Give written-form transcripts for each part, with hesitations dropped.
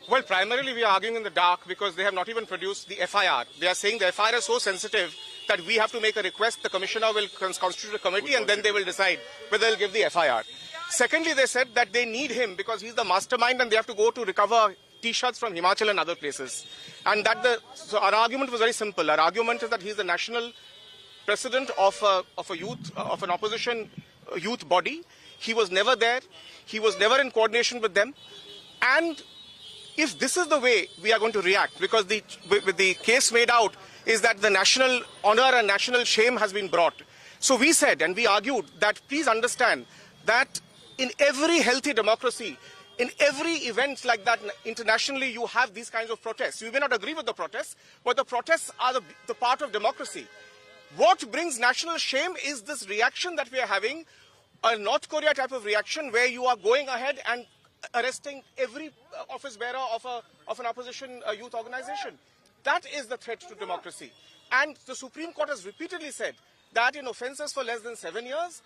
Well, primarily we are arguing in the dark because they have not even produced the FIR. They are saying the FIR is so sensitive that we have to make a request. The commissioner will constitute a committee and then they will decide whether they'll give the FIR. Secondly, they said that they need him because he's the mastermind and they have to go to recover T-shirts from Himachal and other places. And so our argument was very simple. Our argument is that he's the national president of an opposition youth body. He was never there. He was never in coordination with them. And if this is the way we are going to react, because the case made out is that the national honor and national shame has been brought. So we said and we argued that please understand that in every healthy democracy, in every event like that internationally, you have these kinds of protests. You may not agree with the protests, but the protests are the part of democracy. What brings national shame is this reaction that we are having, a North Korea type of reaction where you are going ahead and arresting every office bearer of an opposition youth organization. That is the threat to democracy. And the Supreme Court has repeatedly said that in offences for less than 7 years,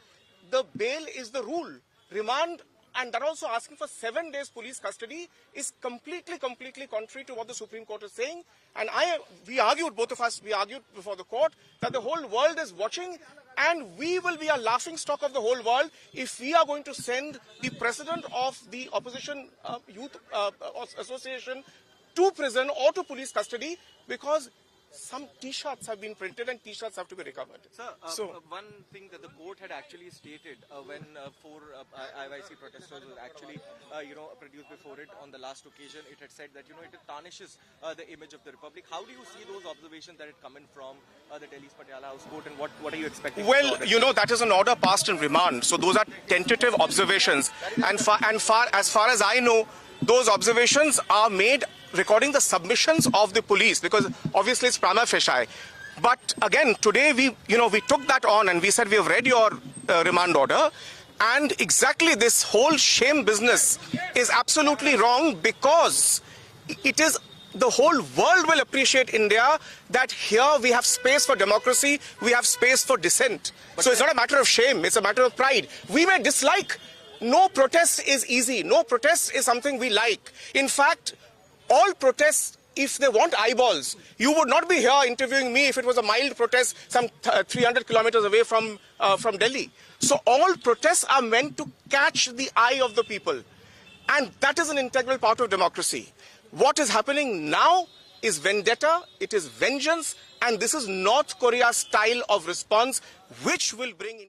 the bail is the rule. Remand, and that also asking for 7 days police custody, is completely contrary to what the Supreme Court is saying. And we argued, both of us, we argued before the court that the whole world is watching and we will be a laughing stock of the whole world if we are going to send the president of the opposition youth association to prison or to police custody because some T-shirts have been printed and T-shirts have to be recovered. Sir, one thing that the court had actually stated when four IYC protesters were actually, produced before it on the last occasion, it had said that, it tarnishes the image of the Republic. How do you see those observations that had come in from the Delhi's Patiala House Court, and what are you expecting? Well, that is an order passed in remand. So those are tentative observations. And as far as I know, those observations are made recording the submissions of the police, because obviously it's prima facie. But again, today we took that on and we said we have read your remand order, and exactly this whole shame business is absolutely wrong, because it is the whole world will appreciate India that here we have space for democracy, we have space for dissent. So it's not a matter of shame, it's a matter of pride. We may dislike. No protest is easy. No protest is something we like. In fact, all protests, if they want eyeballs, you would not be here interviewing me if it was a mild protest some 300 kilometers away from Delhi. So all protests are meant to catch the eye of the people. And that is an integral part of democracy. What is happening now is vendetta, it is vengeance, and this is North Korea's style of response, which will bring